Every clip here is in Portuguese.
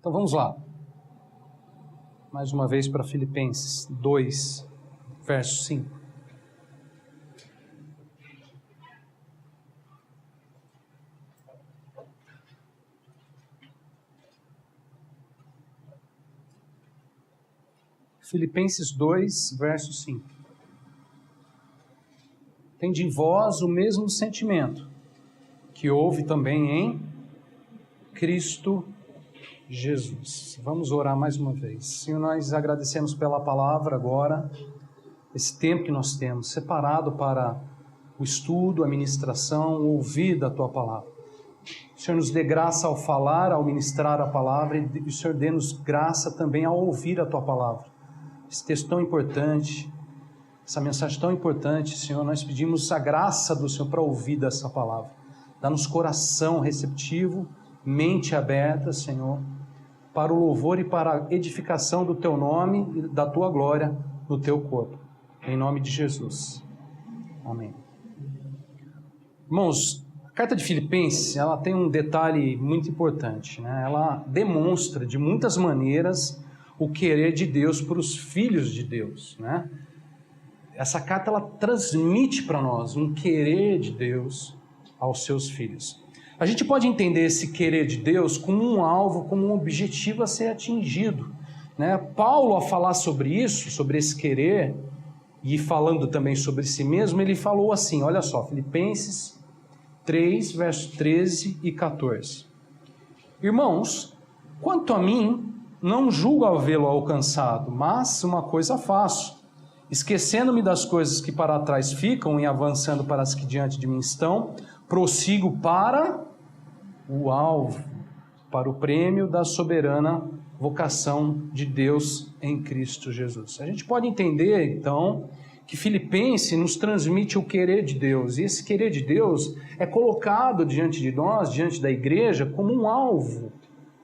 Então vamos lá. Mais uma vez para Filipenses 2, verso 5. Filipenses 2, verso 5. Tende em vós o mesmo sentimento que houve também em Cristo Jesus. Vamos orar mais uma vez. Senhor, nós agradecemos pela palavra agora, esse tempo que nós temos separado para o estudo, a ministração, o ouvir da Tua palavra. O Senhor nos dê graça ao falar, ao ministrar a palavra, e o Senhor dê-nos graça também ao ouvir a Tua palavra. Esse texto tão importante, essa mensagem tão importante, Senhor, nós pedimos a graça do Senhor para ouvir dessa palavra. Dá-nos coração receptivo, mente aberta, Senhor, para o louvor e para a edificação do Teu nome e da Tua glória no Teu corpo. Em nome de Jesus. Amém. Irmãos, a carta de Filipenses, ela tem um detalhe muito importante, né? Ela demonstra de muitas maneiras o querer de Deus para os filhos de Deus, né? Essa carta, ela transmite para nós um querer de Deus aos seus filhos. A gente pode entender esse querer de Deus como um alvo, como um objetivo a ser atingido, né? Paulo, ao falar sobre isso, sobre esse querer, e falando também sobre si mesmo, ele falou assim, olha só, Filipenses 3, versos 13 e 14. Irmãos, quanto a mim, não julgo havê-lo alcançado, mas uma coisa faço, esquecendo-me das coisas que para trás ficam e avançando para as que diante de mim estão, prossigo para o alvo, para o prêmio da soberana vocação de Deus em Cristo Jesus. A gente pode entender, então, que Filipenses nos transmite o querer de Deus, e esse querer de Deus é colocado diante de nós, diante da igreja, como um alvo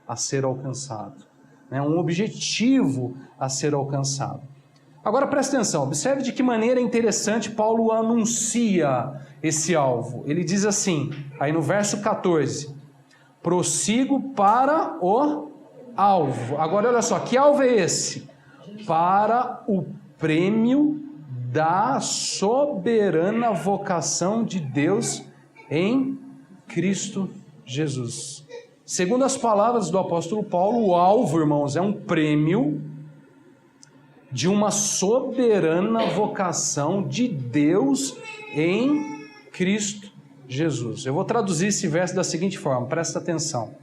a ser alcançado. Um objetivo a ser alcançado. Agora presta atenção, observe de que maneira interessante Paulo anuncia esse alvo. Ele diz assim, aí no verso 14, prossigo para o alvo. Agora olha só, que alvo é esse? Para o prêmio da soberana vocação de Deus em Cristo Jesus. Segundo as palavras do apóstolo Paulo, o alvo, irmãos, é um prêmio de uma soberana vocação de Deus em Cristo Jesus. Eu vou traduzir esse verso da seguinte forma, presta atenção.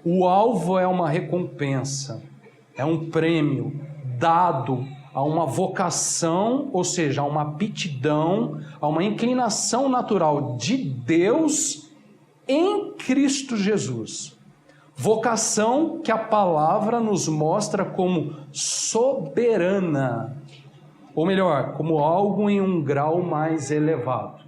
O alvo é uma recompensa, é um prêmio dado a uma vocação, ou seja, a uma aptidão, a uma inclinação natural de Deus em Cristo Jesus. Vocação que a palavra nos mostra como soberana, ou melhor, como algo em um grau mais elevado.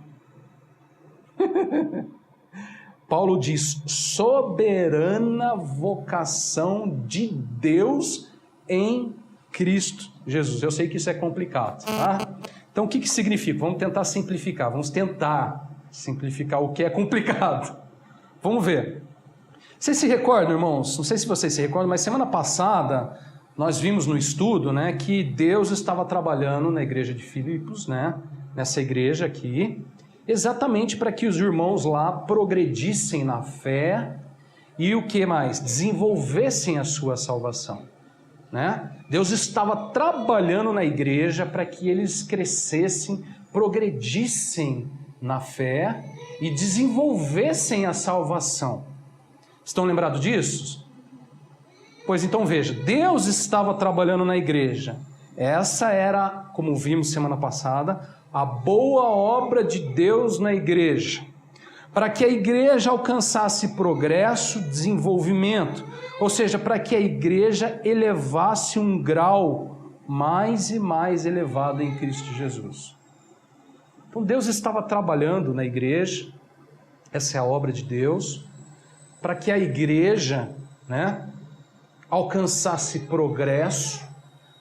Paulo diz, soberana vocação de Deus em Cristo Jesus. Eu sei que isso é complicado, tá? Então o que significa? Vamos tentar simplificar, o que é complicado. Vamos ver. Vocês se recordam, irmãos? Não sei se vocês se recordam, mas semana passada nós vimos no estudo, né, que Deus estava trabalhando na igreja de Filipos, né, nessa igreja aqui, exatamente para que os irmãos lá progredissem na fé e o que mais? Desenvolvessem a sua salvação, né? Deus estava trabalhando na igreja para que eles crescessem, progredissem na fé e desenvolvessem a salvação. Estão lembrados disso? Pois então veja, Deus estava trabalhando na igreja. Essa era, como vimos semana passada, a boa obra de Deus na igreja. Para que a igreja alcançasse progresso, desenvolvimento. Ou seja, para que a igreja elevasse um grau mais e mais elevado em Cristo Jesus. Então Deus estava trabalhando na igreja, essa é a obra de Deus, para que a igreja, né, alcançasse progresso,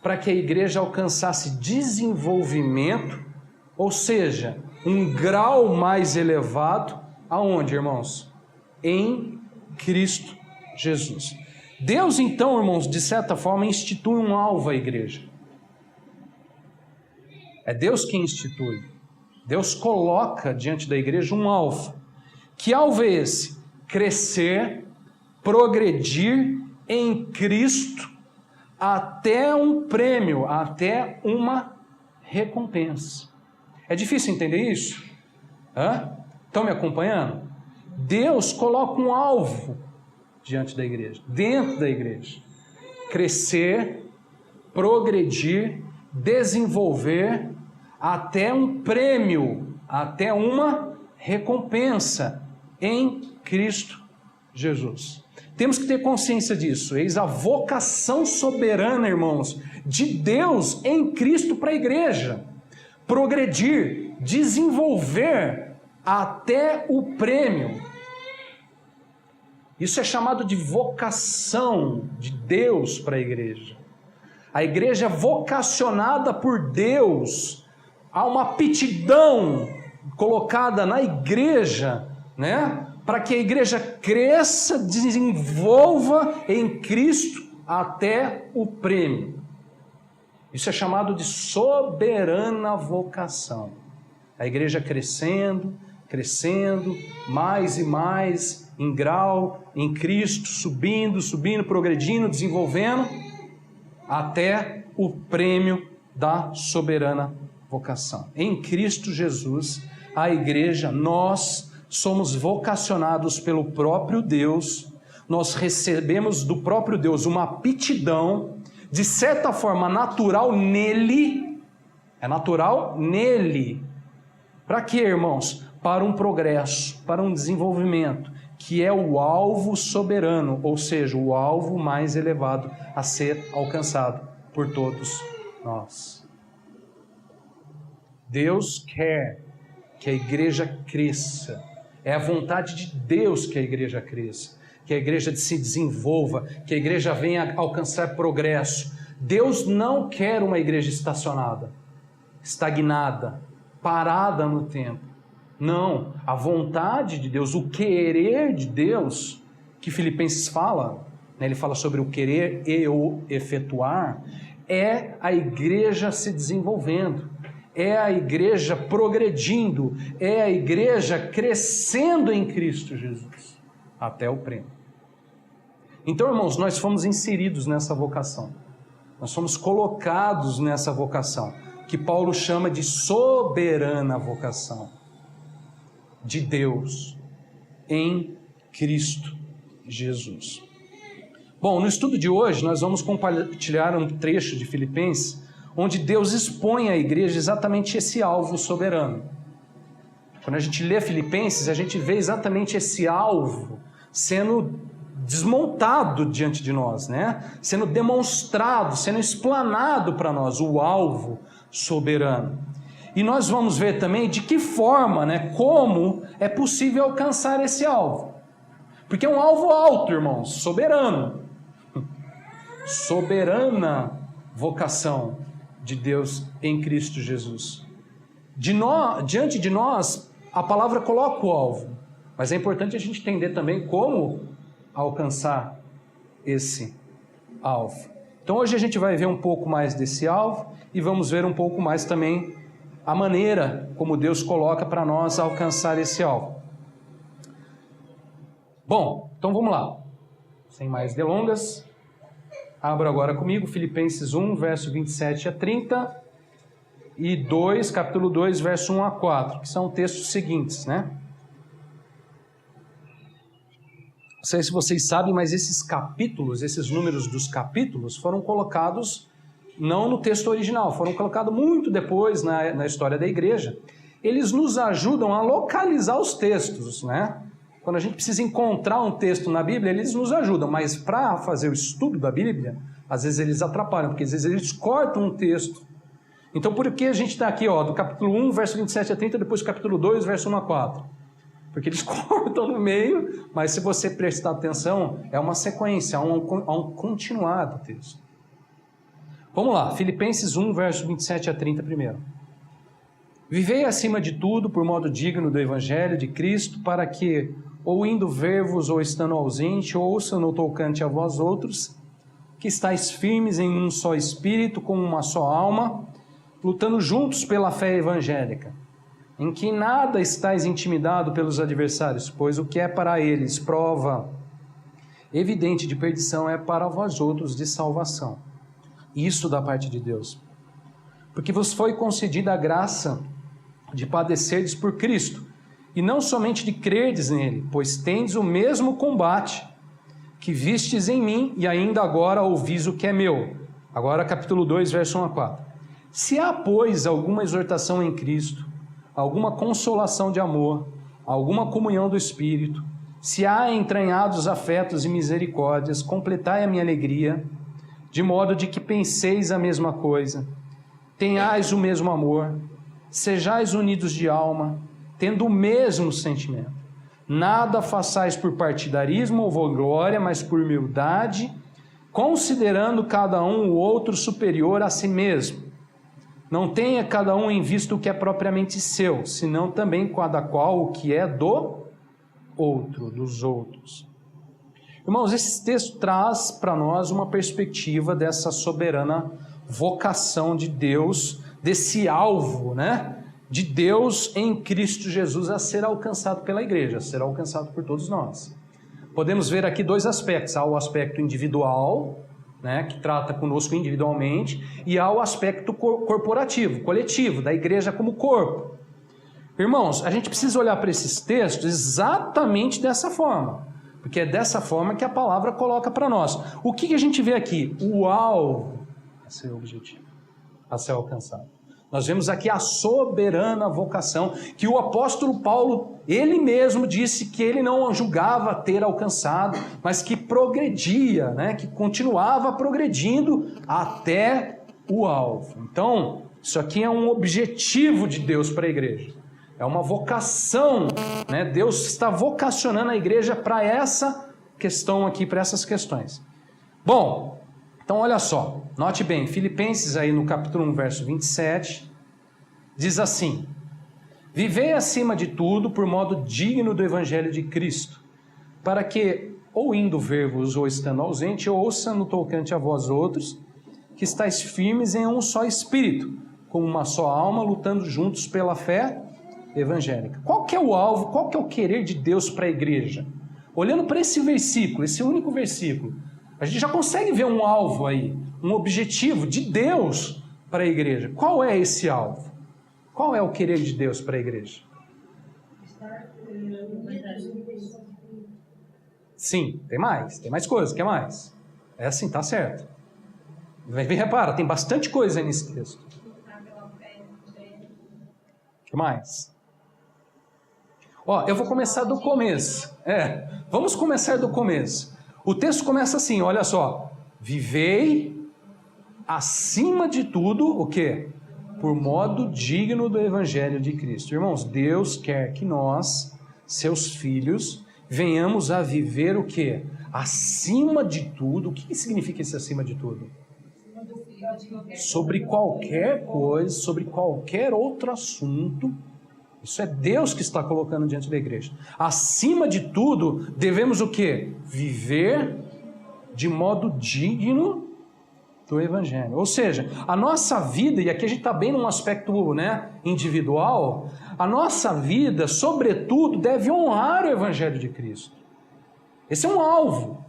para que a igreja alcançasse desenvolvimento, ou seja, um grau mais elevado, aonde, irmãos? Em Cristo Jesus. Deus, então, irmãos, de certa forma, institui um alvo à igreja. É Deus quem institui. Deus coloca diante da igreja um alvo. Que alvo é esse? Crescer, progredir em Cristo até um prêmio, até uma recompensa. É difícil entender isso? Estão me acompanhando? Deus coloca um alvo diante da igreja, dentro da igreja. Crescer, progredir, desenvolver até um prêmio, até uma recompensa em Cristo Jesus. Temos que ter consciência disso. Eis a vocação soberana, irmãos, de Deus em Cristo para a igreja. Progredir, desenvolver até o prêmio. Isso é chamado de vocação de Deus para a igreja. A igreja é vocacionada por Deus. Há uma aptidão colocada na igreja, né? Para que a igreja cresça, desenvolva em Cristo até o prêmio. Isso é chamado de soberana vocação. A igreja crescendo, mais e mais em grau, em Cristo, subindo, progredindo, desenvolvendo, até o prêmio da soberana vocação. Em Cristo Jesus, a igreja, nós somos vocacionados pelo próprio Deus, nós recebemos do próprio Deus uma aptidão, de certa forma natural nele, é natural nele. Para quê, irmãos? Para um progresso, para um desenvolvimento, que é o alvo soberano, ou seja, o alvo mais elevado a ser alcançado por todos nós. Deus quer que a igreja cresça. É a vontade de Deus que a igreja cresça, que a igreja se desenvolva, que a igreja venha alcançar progresso. Deus não quer uma igreja estacionada, estagnada, parada no tempo. Não, a vontade de Deus, o querer de Deus, que Filipenses fala, né, ele fala sobre o querer e o efetuar, é a igreja se desenvolvendo, é a igreja progredindo, é a igreja crescendo em Cristo Jesus, até o prêmio. Então, irmãos, nós fomos inseridos nessa vocação, nós fomos colocados nessa vocação, que Paulo chama de soberana vocação, de Deus, em Cristo Jesus. Bom, no estudo de hoje, nós vamos compartilhar um trecho de Filipenses, onde Deus expõe à igreja exatamente esse alvo soberano. Quando a gente lê Filipenses, a gente vê exatamente esse alvo sendo desmontado diante de nós, né? Sendo demonstrado, sendo explanado para nós, o alvo soberano. E nós vamos ver também de que forma, né, como é possível alcançar esse alvo. Porque é um alvo alto, irmãos, soberano. Soberana vocação de Deus em Cristo Jesus. Diante de nós, a palavra coloca o alvo, mas é importante a gente entender também como alcançar esse alvo. Então hoje a gente vai ver um pouco mais desse alvo e vamos ver um pouco mais também a maneira como Deus coloca para nós alcançar esse alvo. Bom, então vamos lá. Sem mais delongas, abra agora comigo Filipenses 1, verso 27 a 30 e capítulo 2, verso 1 a 4, que são textos seguintes, né? Não sei se vocês sabem, mas esses capítulos, esses números dos capítulos foram colocados não no texto original, foram colocados muito depois na história da igreja. Eles nos ajudam a localizar os textos, né? Quando a gente precisa encontrar um texto na Bíblia, eles nos ajudam, mas para fazer o estudo da Bíblia, às vezes eles atrapalham, porque às vezes eles cortam um texto. Então, por que a gente está aqui, do capítulo 1, verso 27 a 30, depois do capítulo 2, verso 1 a 4? Porque eles cortam no meio, mas se você prestar atenção, é uma sequência, há um continuado texto. Vamos lá, Filipenses 1, verso 27 a 30 primeiro. Vivei acima de tudo por modo digno do Evangelho de Cristo, para que ou indo ver-vos, ou estando ausente, ouça no tocante a vós outros, que estáis firmes em um só espírito, com uma só alma, lutando juntos pela fé evangélica, em que nada estáis intimidado pelos adversários, pois o que é para eles prova evidente de perdição é para vós outros de salvação. Isso da parte de Deus. Porque vos foi concedida a graça de padecerdes por Cristo, e não somente de crerdes nele, pois tendes o mesmo combate que vistes em mim, e ainda agora ouvis o que é meu. Agora capítulo 2, verso 1 a 4. Se há, pois, alguma exortação em Cristo, alguma consolação de amor, alguma comunhão do Espírito, se há entranhados afetos e misericórdias, completai a minha alegria, de modo de que penseis a mesma coisa, tenhais o mesmo amor, sejais unidos de alma, tendo o mesmo sentimento. Nada façais por partidarismo ou vanglória, mas por humildade, considerando cada um o outro superior a si mesmo. Não tenha cada um em vista o que é propriamente seu, senão também cada qual o que é do outro, dos outros. Irmãos, esse texto traz para nós uma perspectiva dessa soberana vocação de Deus, desse alvo, né? De Deus em Cristo Jesus a ser alcançado pela igreja, a ser alcançado por todos nós. Podemos ver aqui dois aspectos. Há o aspecto individual, né, que trata conosco individualmente, e há o aspecto corporativo, coletivo, da igreja como corpo. Irmãos, a gente precisa olhar para esses textos exatamente dessa forma, porque é dessa forma que a palavra coloca para nós. O que a gente vê aqui? O alvo a ser objetivo, a ser alcançado. Nós vemos aqui a soberana vocação que o apóstolo Paulo, ele mesmo disse que ele não julgava ter alcançado, mas que progredia, né? Que continuava progredindo até o alvo. Então, isso aqui é um objetivo de Deus para a igreja. É uma vocação, né? Deus está vocacionando a igreja para essa questão aqui, para essas questões. Bom, então olha só, note bem, Filipenses aí no capítulo 1, verso 27, diz assim: vivei acima de tudo por modo digno do evangelho de Cristo, para que, ou indo ver-vos ou estando ausente, ouça no tocante a vós outros, que estáis firmes em um só espírito, como uma só alma, lutando juntos pela fé evangélica. Qual que é o alvo, qual que é o querer de Deus para a igreja? Olhando para esse versículo, esse único versículo, a gente já consegue ver um alvo aí, um objetivo de Deus para a igreja. Qual é esse alvo? Qual é o querer de Deus para a igreja? Sim, tem mais coisas, quer mais? É assim, tá certo. Repara, tem bastante coisa aí nesse texto. O que mais? Ó, eu vou começar do começo. Vamos começar do começo. O texto começa assim, olha só. Vivei acima de tudo, o quê? Por modo digno do evangelho de Cristo. Irmãos, Deus quer que nós, seus filhos, venhamos a viver o quê? Acima de tudo. O que significa esse acima de tudo? Sobre qualquer coisa, sobre qualquer outro assunto. Isso é Deus que está colocando diante da igreja. Acima de tudo, devemos o quê? Viver de modo digno do evangelho. Ou seja, a nossa vida, e aqui a gente está bem num aspecto, né, individual, a nossa vida, sobretudo, deve honrar o evangelho de Cristo. Esse é um alvo.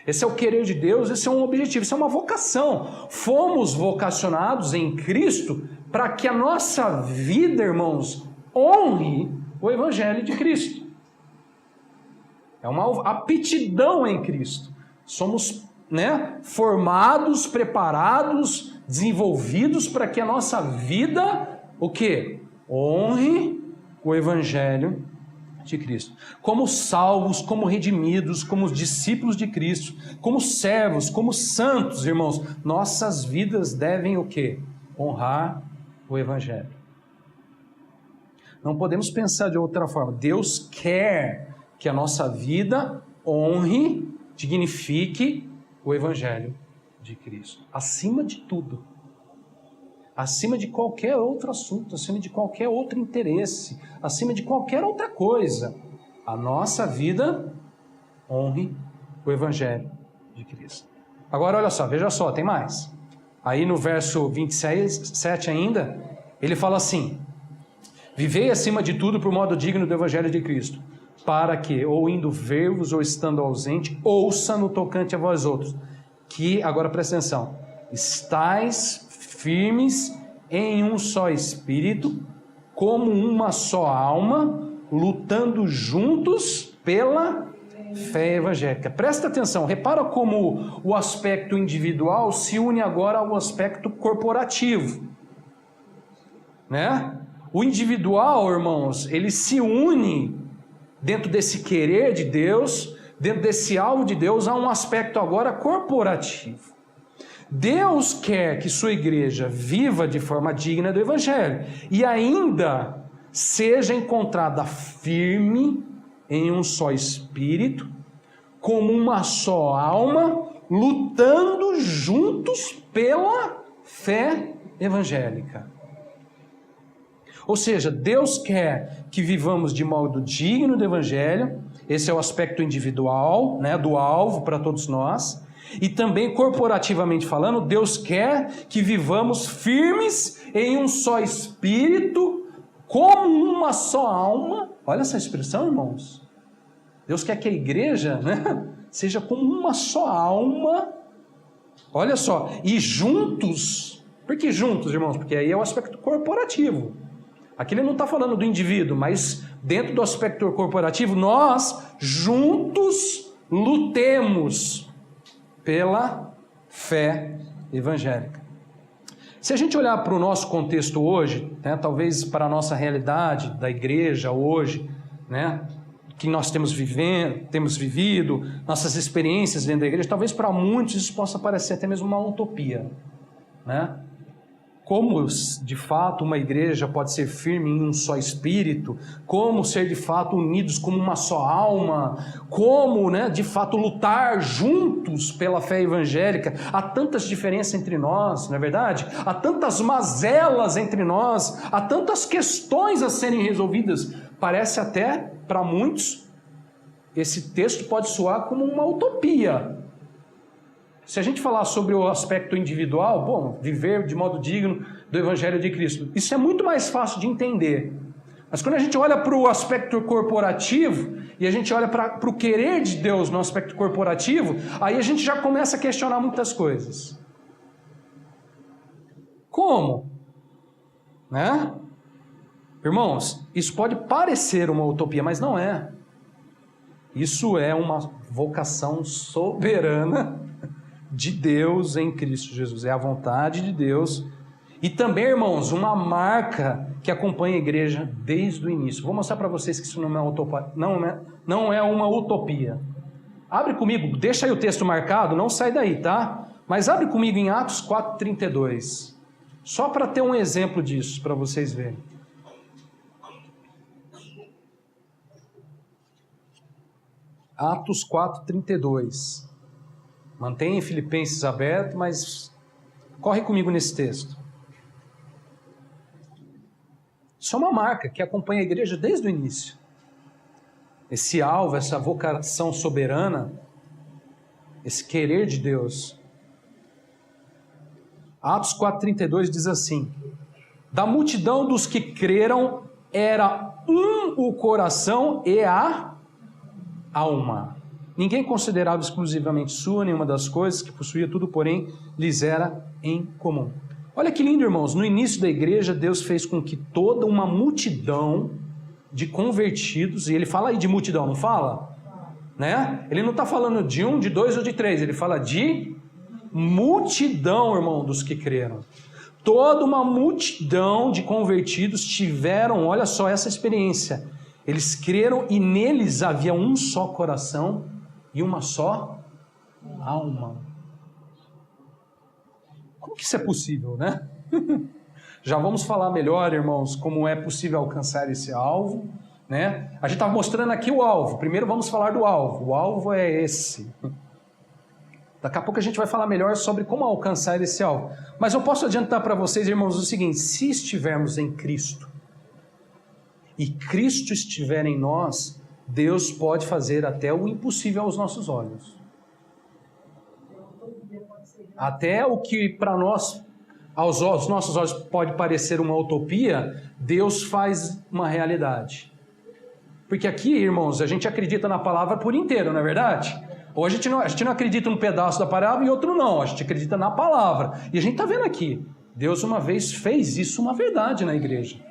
Esse é o querer de Deus, esse é um objetivo, isso é uma vocação. Fomos vocacionados em Cristo para que a nossa vida, irmãos, honre o evangelho de Cristo. É uma aptidão em Cristo. Somos, né, formados, preparados, desenvolvidos para que a nossa vida, o quê? Honre o evangelho de Cristo. Como salvos, como redimidos, como discípulos de Cristo, como servos, como santos, irmãos, nossas vidas devem o quê? Honrar o evangelho. Não podemos pensar de outra forma. Deus quer que a nossa vida honre, dignifique o evangelho de Cristo. Acima de tudo. Acima de qualquer outro assunto, acima de qualquer outro interesse, acima de qualquer outra coisa. a nossa vida honre o Evangelho de Cristo. Agora olha só, veja só, tem mais. Aí no verso 27 ainda, ele fala assim: vivei acima de tudo por modo digno do Evangelho de Cristo, para que, ou indo ver-vos, ou estando ausente, ouça no tocante a vós outros, que, agora presta atenção, estais firmes em um só espírito, como uma só alma, lutando juntos pela fé evangélica. Presta atenção, repara como o aspecto individual se une agora ao aspecto corporativo, né? O individual, irmãos, ele se une dentro desse querer de Deus, dentro desse alvo de Deus, a um aspecto agora corporativo. Deus quer que sua igreja viva de forma digna do Evangelho e ainda seja encontrada firme em um só espírito, como uma só alma, lutando juntos pela fé evangélica. Ou seja, Deus quer que vivamos de modo digno do Evangelho, esse é o aspecto individual, né, do alvo para todos nós, e também corporativamente falando, Deus quer que vivamos firmes em um só espírito, como uma só alma. Olha essa expressão, irmãos. Deus quer que a igreja, né, seja como uma só alma. Olha só, e juntos. Por que juntos, irmãos? Porque aí é o aspecto corporativo. Aqui ele não está falando do indivíduo, mas dentro do aspecto corporativo, nós juntos lutemos pela fé evangélica. Se a gente olhar para o nosso contexto hoje, né, talvez para a nossa realidade da igreja hoje, né, que nós temos vivido, nossas experiências dentro da igreja, talvez para muitos isso possa parecer até mesmo uma utopia, né? Como de fato uma igreja pode ser firme em um só espírito, como ser de fato unidos como uma só alma, como, né, de fato lutar juntos pela fé evangélica. Há tantas diferenças entre nós, não é verdade? Há tantas mazelas entre nós, há tantas questões a serem resolvidas. Parece até, para muitos, esse texto pode soar como uma utopia. Se a gente falar sobre o aspecto individual, bom, viver de modo digno do Evangelho de Cristo, isso é muito mais fácil de entender. Mas quando a gente olha para o aspecto corporativo, e a gente olha para o querer de Deus no aspecto corporativo, aí a gente já começa a questionar muitas coisas. Como? Né? Irmãos, isso pode parecer uma utopia, mas não é. Isso é uma vocação soberana de Deus em Cristo Jesus, é a vontade de Deus, e também, irmãos, uma marca que acompanha a igreja desde o início. Vou mostrar para vocês que isso não é uma utopia. Abre comigo, deixa aí o texto marcado, não sai daí, tá? Mas abre comigo em Atos 4:32, só para ter um exemplo disso, para vocês verem. Atos 4:32. Mantenha Filipenses aberto, mas corre comigo nesse texto. Isso é uma marca que acompanha a igreja desde o início. Esse alvo, essa vocação soberana, esse querer de Deus. Atos 4:32 diz assim: da multidão dos que creram era o coração e a alma. Ninguém considerava exclusivamente sua nenhuma das coisas que possuía, tudo, porém, lhes era em comum. Olha que lindo, irmãos. No início da igreja, Deus fez com que toda uma multidão de convertidos, e ele fala aí de multidão, não fala? Né? Ele não está falando de um, de dois ou de três, ele fala de multidão, irmão, dos que creram. Toda uma multidão de convertidos tiveram, olha só essa experiência. Eles creram e neles havia um só coração e uma só alma. Como que isso é possível, né? Já vamos falar melhor, irmãos, como é possível alcançar esse alvo, né? A gente está mostrando aqui o alvo. Primeiro vamos falar do alvo. O alvo é esse. Daqui a pouco a gente vai falar melhor sobre como alcançar esse alvo. Mas eu posso adiantar para vocês, irmãos, o seguinte: se estivermos em Cristo e Cristo estiver em nós, Deus pode fazer até o impossível aos nossos olhos. Até o que para nós, aos nossos olhos, pode parecer uma utopia, Deus faz uma realidade. Porque aqui, irmãos, a gente acredita na palavra por inteiro, não é verdade? Ou a gente não acredita num pedaço da palavra e outro não, a gente acredita na palavra. E a gente está vendo aqui, Deus uma vez fez isso uma verdade na igreja.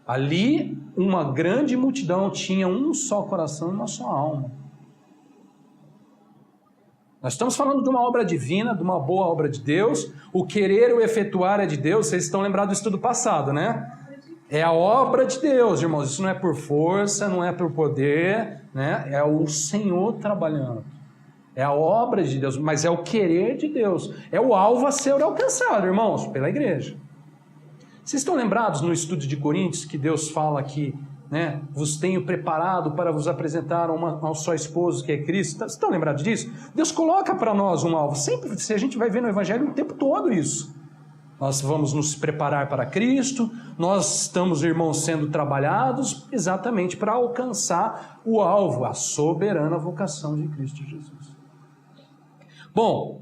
Ali, uma grande multidão tinha um só coração e uma só alma. Nós estamos falando de uma obra divina, de uma boa obra de Deus. O querer e o efetuar é de Deus. Vocês estão lembrados do estudo passado, né? É a obra de Deus, irmãos. Isso não é por força, não é por poder, né? É o Senhor trabalhando. É a obra de Deus, mas é o querer de Deus. É o alvo a ser alcançado, irmãos, pela igreja. Vocês estão lembrados no estudo de Coríntios que Deus fala que, né, vos tenho preparado para vos apresentar ao só esposo que é Cristo? Vocês estão lembrados disso? Deus coloca para nós um alvo. Sempre, se a gente vai ver no Evangelho o tempo todo isso. Nós vamos nos preparar para Cristo, nós estamos, irmãos, sendo trabalhados exatamente para alcançar o alvo, a soberana vocação de Cristo Jesus. Bom,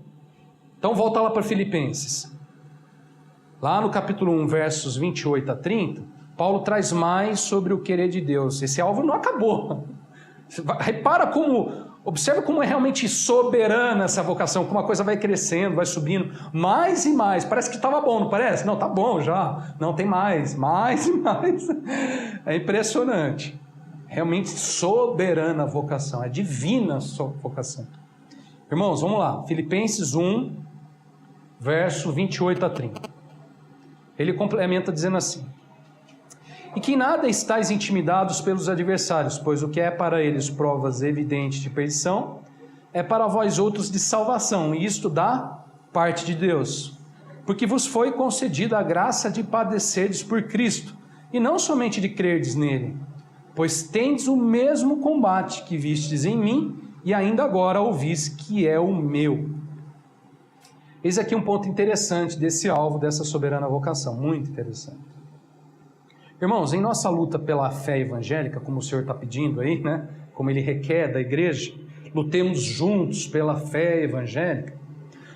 então volta lá para Filipenses. Lá no capítulo 1, versos 28 a 30, Paulo traz mais sobre o querer de Deus. Esse alvo não acabou. Observa como é realmente soberana essa vocação, como a coisa vai crescendo, vai subindo, mais e mais. Parece que estava bom, não parece? Não, está bom já. Não, tem mais e mais. É impressionante. Realmente soberana vocação, é divina a vocação. Irmãos, vamos lá. Filipenses 1, verso 28 a 30. Ele complementa dizendo assim: e que em nada estáis intimidados pelos adversários, pois o que é para eles provas evidentes de perdição, é para vós outros de salvação, e isto da parte de Deus. Porque vos foi concedida a graça de padecerdes por Cristo, e não somente de crerdes nele, pois tendes o mesmo combate que vistes em mim, e ainda agora ouvis que é o meu. Eis aqui um ponto interessante desse alvo, dessa soberana vocação, muito interessante. Irmãos, em nossa luta pela fé evangélica, como o Senhor está pedindo aí, né? Como Ele requer da igreja, lutemos juntos pela fé evangélica.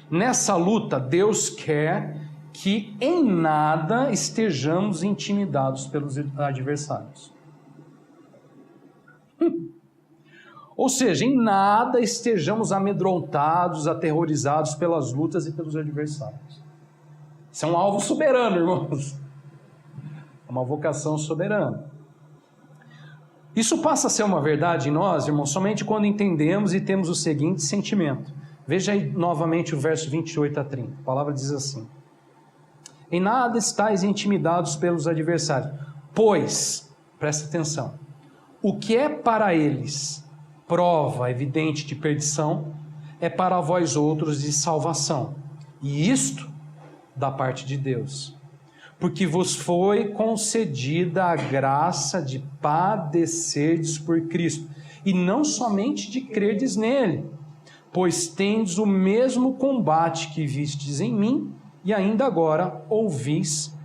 Nessa luta, Deus quer que em nada estejamos intimidados pelos adversários. Ou seja, em nada estejamos amedrontados, aterrorizados pelas lutas e pelos adversários. Isso é um alvo soberano, irmãos. É uma vocação soberana. Isso passa a ser uma verdade em nós, irmãos, somente quando entendemos e temos o seguinte sentimento. Veja aí novamente o verso 28 a 30. A palavra diz assim: em nada estáis intimidados pelos adversários, pois, presta atenção, o que é para eles prova evidente de perdição, é para vós outros de salvação, e isto da parte de Deus, porque vos foi concedida a graça de padecerdes por Cristo, e não somente de crerdes nele, pois tendes o mesmo combate que vistes em mim, e ainda agora ouvis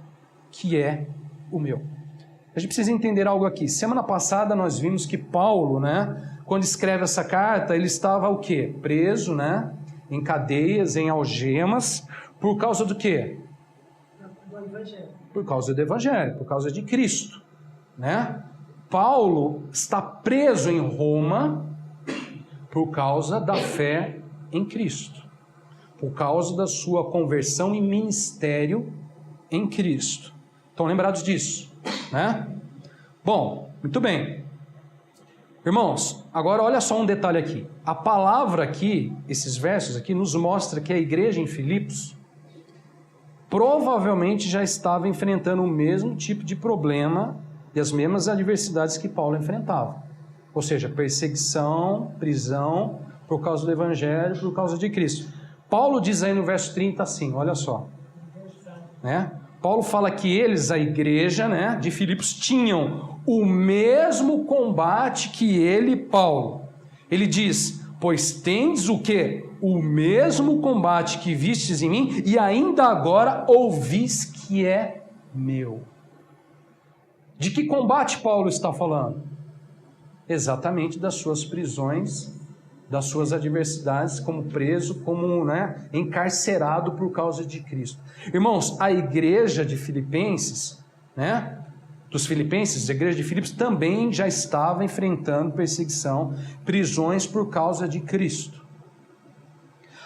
que é o meu. A gente precisa entender algo aqui. Semana passada nós vimos que Paulo, né, quando escreve essa carta, ele estava o quê? Preso, né? Em cadeias, em algemas, por causa do quê? Do Evangelho. Por causa do Evangelho, por causa de Cristo, né? Paulo está preso em Roma por causa da fé em Cristo, por causa da sua conversão e ministério em Cristo. Estão lembrados disso, né? Bom, muito bem. Irmãos, agora olha só um detalhe aqui. A palavra aqui, esses versos aqui, nos mostra que a igreja em Filipos provavelmente já estava enfrentando o mesmo tipo de problema e as mesmas adversidades que Paulo enfrentava. Ou seja, perseguição, prisão, por causa do Evangelho, por causa de Cristo. Paulo diz aí no verso 30 assim, olha só. Né? Paulo fala que eles, a igreja, né, de Filipos, tinham o mesmo combate que ele, Paulo. Ele diz, pois tendes o quê? O mesmo combate que vistes em mim, e ainda agora ouvis que é meu. De que combate Paulo está falando? exatamente das suas prisões, das suas adversidades, como preso, como encarcerado por causa de Cristo. Irmãos, a igreja de Filipenses, dos Filipenses, a igreja de Filipos também já estava enfrentando perseguição, prisões por causa de Cristo.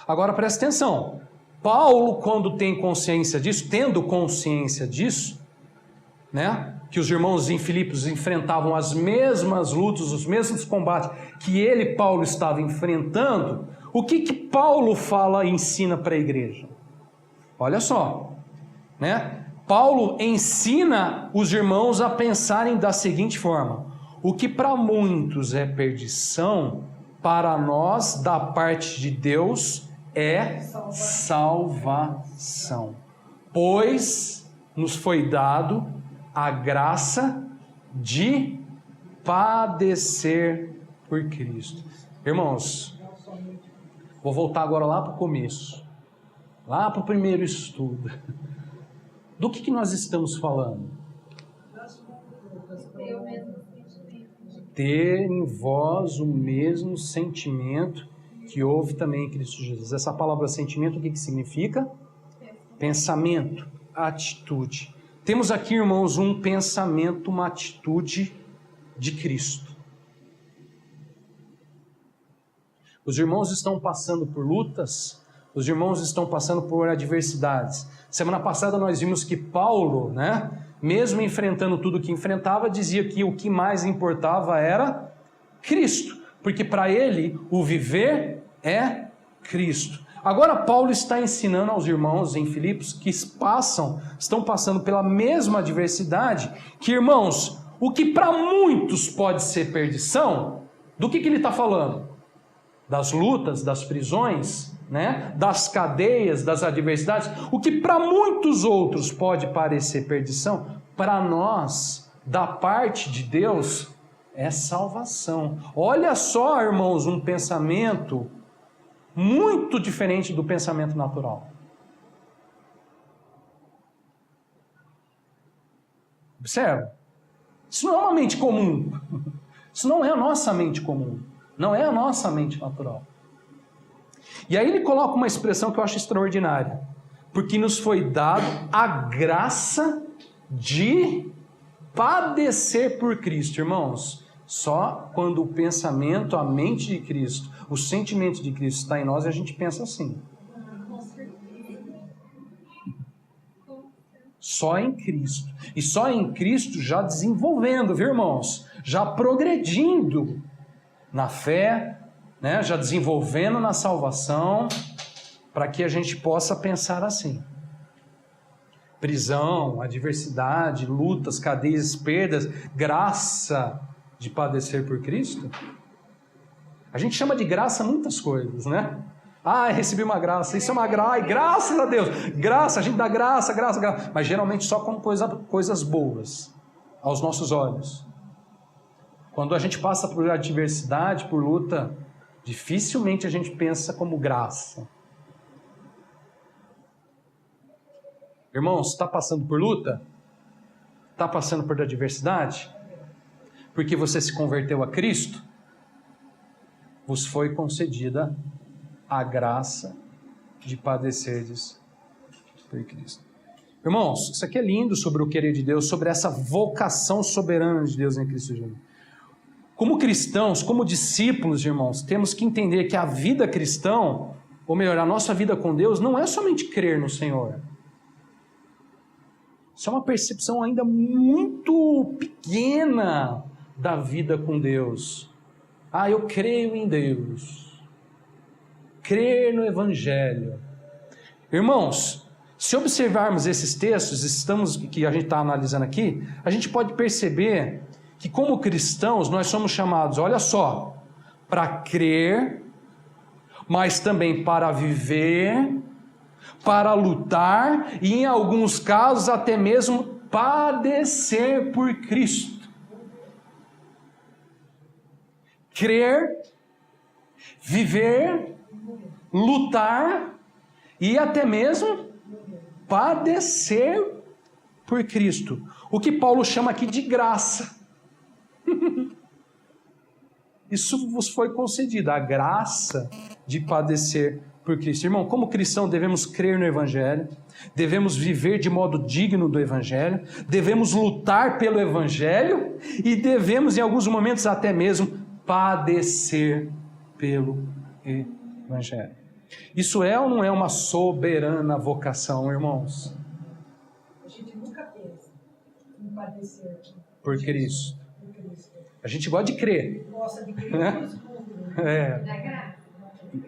Agora presta atenção, Paulo, quando tem consciência disso, tendo consciência disso, que os irmãos em Filipos enfrentavam as mesmas lutas, os mesmos combates que ele, Paulo, estava enfrentando, o que Paulo fala e ensina para a igreja? Olha só, Paulo ensina os irmãos a pensarem da seguinte forma: o que para muitos é perdição, para nós, da parte de Deus, é salvação. Pois nos foi dado a graça de padecer por Cristo. Irmãos, vou voltar agora lá para o começo, lá para o primeiro estudo. Do que nós estamos falando? Ter em vós o mesmo sentimento que houve também em Cristo Jesus. Essa palavra sentimento, o que significa? Pensamento, atitude. Temos aqui, irmãos, um pensamento, uma atitude de Cristo. Os irmãos estão passando por lutas, os irmãos estão passando por adversidades. Semana passada nós vimos que Paulo, mesmo enfrentando tudo que enfrentava, dizia que o que mais importava era Cristo, porque para ele o viver é Cristo. Agora Paulo está ensinando aos irmãos em Filipos que estão passando pela mesma adversidade, que, irmãos, o que para muitos pode ser perdição, do que ele está falando? Das lutas, das prisões, das cadeias, das adversidades. O que para muitos outros pode parecer perdição, para nós, da parte de Deus, é salvação. Olha só, irmãos, um pensamento muito diferente do pensamento natural. Observa, isso não é uma mente comum, isso não é a nossa mente comum, não é a nossa mente natural. E aí ele coloca uma expressão que eu acho extraordinária: porque nos foi dado a graça de padecer por Cristo. Irmãos, só quando o pensamento, a mente de Cristo, o sentimento de Cristo está em nós, a gente pensa assim. Só em Cristo. E só em Cristo já desenvolvendo, viu, irmãos? Já progredindo na fé, já desenvolvendo na salvação, para que a gente possa pensar assim. Prisão, adversidade, lutas, cadeias, perdas, graça de padecer por Cristo. A gente chama de graça muitas coisas, recebi uma graça, isso é uma graça, graças a Deus, graça, a gente dá graça, mas geralmente só como coisas boas aos nossos olhos. Quando a gente passa por adversidade, por luta, dificilmente a gente pensa como graça. Irmãos, está passando por luta? Está passando por adversidade? Porque você se converteu a Cristo? Vos foi concedida a graça de padecerdes por Cristo. Irmãos, isso aqui é lindo sobre o querer de Deus, sobre essa vocação soberana de Deus em Cristo Jesus. Como cristãos, como discípulos, irmãos, temos que entender que a vida cristã, ou melhor, a nossa vida com Deus, não é somente crer no Senhor. Isso é uma percepção ainda muito pequena da vida com Deus. Eu creio em Deus. Crer no Evangelho. Irmãos, se observarmos esses textos que a gente está analisando aqui, a gente pode perceber que como cristãos nós somos chamados, olha só, para crer, mas também para viver, para lutar e em alguns casos até mesmo padecer por Cristo. Crer, viver, lutar e até mesmo padecer por Cristo. O que Paulo chama aqui de graça. Isso vos foi concedido, a graça de padecer por Cristo. Irmão, como cristão devemos crer no Evangelho, devemos viver de modo digno do Evangelho, devemos lutar pelo Evangelho e devemos, em alguns momentos, até mesmo padecer pelo Evangelho. Isso é ou não é uma soberana vocação, irmãos? A gente nunca pensa em padecer por Cristo. A gente gosta de crer. Gosta de crer, né?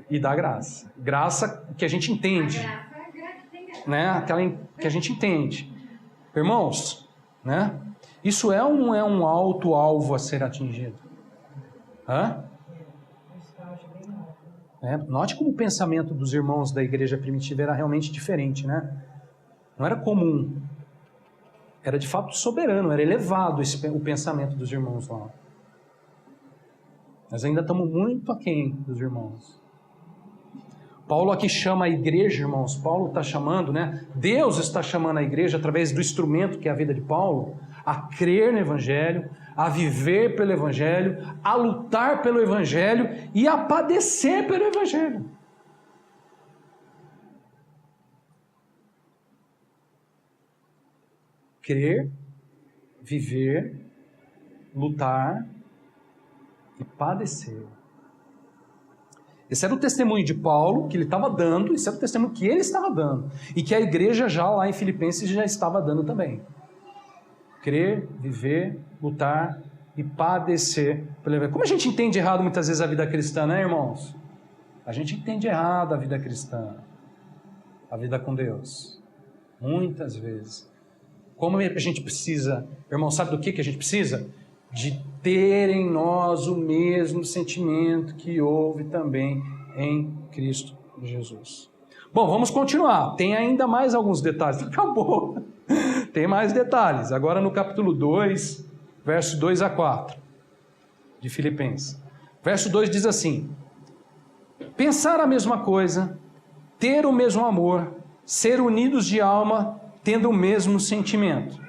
E da graça. Graça que a gente entende. Né? Aquela que a gente entende. Irmãos, né? Isso é ou não é um alto alvo a ser atingido? Hã? Note como o pensamento dos irmãos da igreja primitiva era realmente diferente, né? Não era comum. Era de fato soberano, era elevado o pensamento dos irmãos lá. Nós ainda estamos muito aquém dos irmãos. Paulo aqui chama a igreja, irmãos. Paulo está chamando, né? Deus está chamando a igreja, através do instrumento que é a vida de Paulo, a crer no Evangelho, a viver pelo Evangelho, a lutar pelo Evangelho e a padecer pelo Evangelho. Crer, viver, lutar e padecer. Esse era o testemunho de Paulo que ele estava dando, esse era o testemunho que ele estava dando e que a igreja já lá em Filipenses já estava dando também. Crer, viver, lutar e padecer pelo Evangelho. Como a gente entende errado muitas vezes a vida cristã, né, irmãos? A gente entende errado a vida cristã, a vida com Deus, muitas vezes. Como a gente precisa, irmão, sabe do que a gente precisa? De ter em nós o mesmo sentimento que houve também em Cristo Jesus. Bom, vamos continuar. Tem ainda mais alguns detalhes. Acabou. Tem mais detalhes. Agora no capítulo 2, verso 2 a 4, de Filipenses. Verso 2 diz assim: pensar a mesma coisa, ter o mesmo amor, ser unidos de alma, tendo o mesmo sentimento.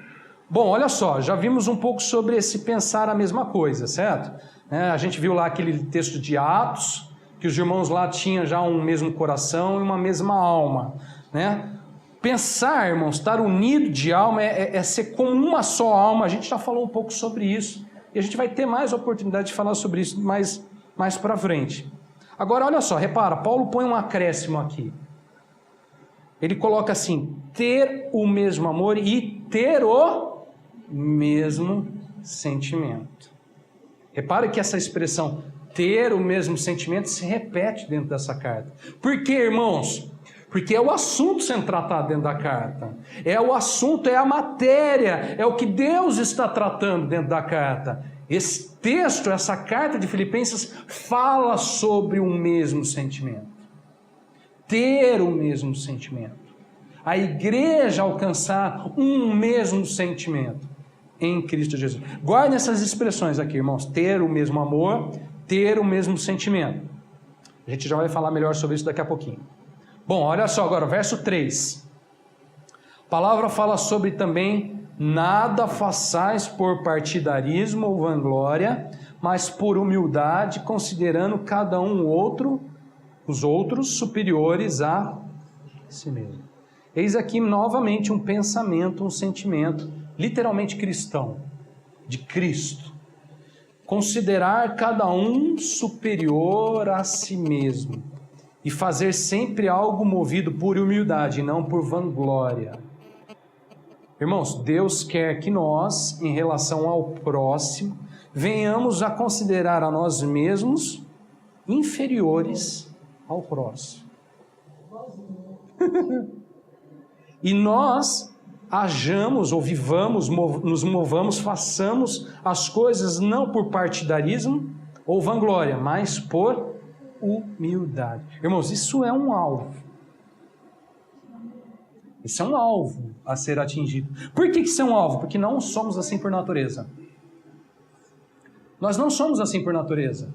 Bom, olha só, já vimos um pouco sobre esse pensar a mesma coisa, certo? A gente viu lá aquele texto de Atos, que os irmãos lá tinham já um mesmo coração e uma mesma alma, né? Pensar, irmãos, estar unido de alma é ser como uma só alma. A gente já falou um pouco sobre isso e a gente vai ter mais oportunidade de falar sobre isso mais para frente. Agora, olha só, repara, Paulo põe um acréscimo aqui. Ele coloca assim: ter o mesmo amor e ter o mesmo sentimento. Repara que essa expressão, ter o mesmo sentimento, se repete dentro dessa carta. Por quê, irmãos? Porque é o assunto sendo tratado dentro da carta. É o assunto, é a matéria, é o que Deus está tratando dentro da carta. Esse texto, essa carta de Filipenses, fala sobre o mesmo sentimento. Ter o mesmo sentimento. A igreja alcançar um mesmo sentimento em Cristo Jesus. Guardem essas expressões aqui, irmãos. Ter o mesmo amor, ter o mesmo sentimento. A gente já vai falar melhor sobre isso daqui a pouquinho. Bom, olha só agora, verso 3. A palavra fala sobre também: nada façais por partidarismo ou vanglória, mas por humildade, considerando cada um os outros superiores a si mesmo. Eis aqui novamente um pensamento, um sentimento, literalmente cristão, de Cristo. Considerar cada um superior a si mesmo e fazer sempre algo movido por humildade, e não por vanglória. Irmãos, Deus quer que nós, em relação ao próximo, venhamos a considerar a nós mesmos inferiores ao próximo. E nós hajamos ou vivamos, nos movamos, façamos as coisas não por partidarismo ou vanglória, mas por humildade. Irmãos, isso é um alvo. Isso é um alvo a ser atingido. Por que isso é um alvo? Porque não somos assim por natureza. Nós não somos assim por natureza.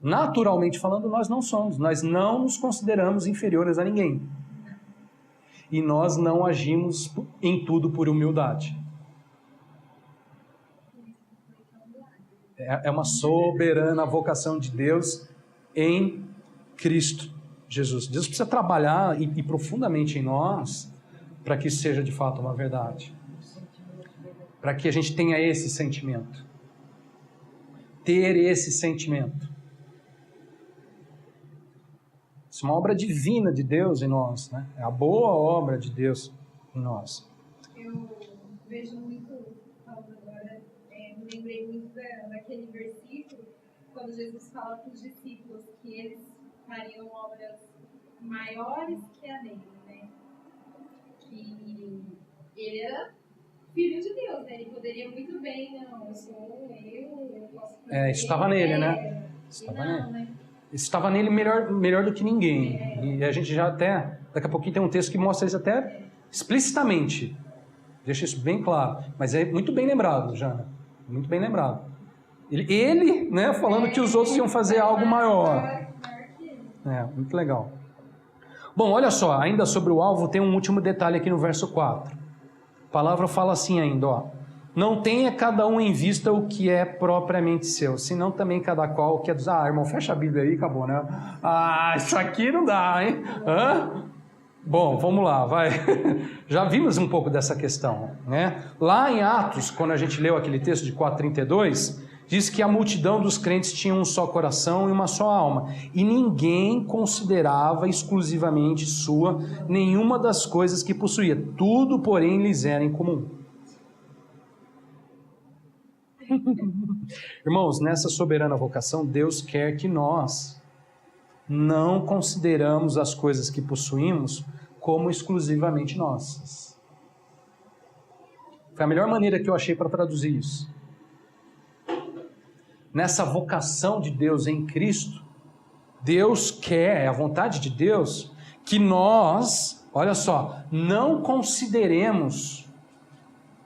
Naturalmente falando, nós não somos. Nós não nos consideramos inferiores a ninguém. E nós não agimos em tudo por humildade. É uma soberana vocação de Deus em Cristo Jesus. Deus precisa trabalhar e profundamente em nós para que isso seja de fato uma verdade. Para que a gente tenha esse sentimento. Ter esse sentimento. Isso é uma obra divina de Deus em nós, né? É a boa obra de Deus em nós. Eu vejo muito, falando agora, me lembrei muito daquele versículo, quando Jesus fala para os discípulos que eles fariam obras maiores que a dele, né? Que ele era filho de Deus, né? Ele poderia muito bem, não, eu posso fazer. Isso estava nele, né? Estava nele. Né? Isso estava nele melhor do que ninguém. E a gente já até, daqui a pouquinho tem um texto que mostra isso até explicitamente. Deixa isso bem claro. Mas é muito bem lembrado, Jana. Muito bem lembrado. Ele, né, falando que os outros iam fazer algo maior. Muito legal. Bom, olha só, ainda sobre o alvo, tem um último detalhe aqui no verso 4. A palavra fala assim ainda, ó. Não tenha cada um em vista o que é propriamente seu, senão também cada qual o que é dos... irmão, fecha a Bíblia aí, acabou, né? Isso aqui não dá, hein? Bom, vamos lá, vai. Já vimos um pouco dessa questão, né? Lá em Atos, quando a gente leu aquele texto de 4:32, diz que a multidão dos crentes tinha um só coração e uma só alma, e ninguém considerava exclusivamente sua nenhuma das coisas que possuía, tudo, porém, lhes era em comum. Irmãos, nessa soberana vocação, Deus quer que nós não consideramos as coisas que possuímos como exclusivamente nossas. Foi a melhor maneira que eu achei para traduzir isso. Nessa vocação de Deus em Cristo, Deus quer, é a vontade de Deus, que nós, olha só, não consideremos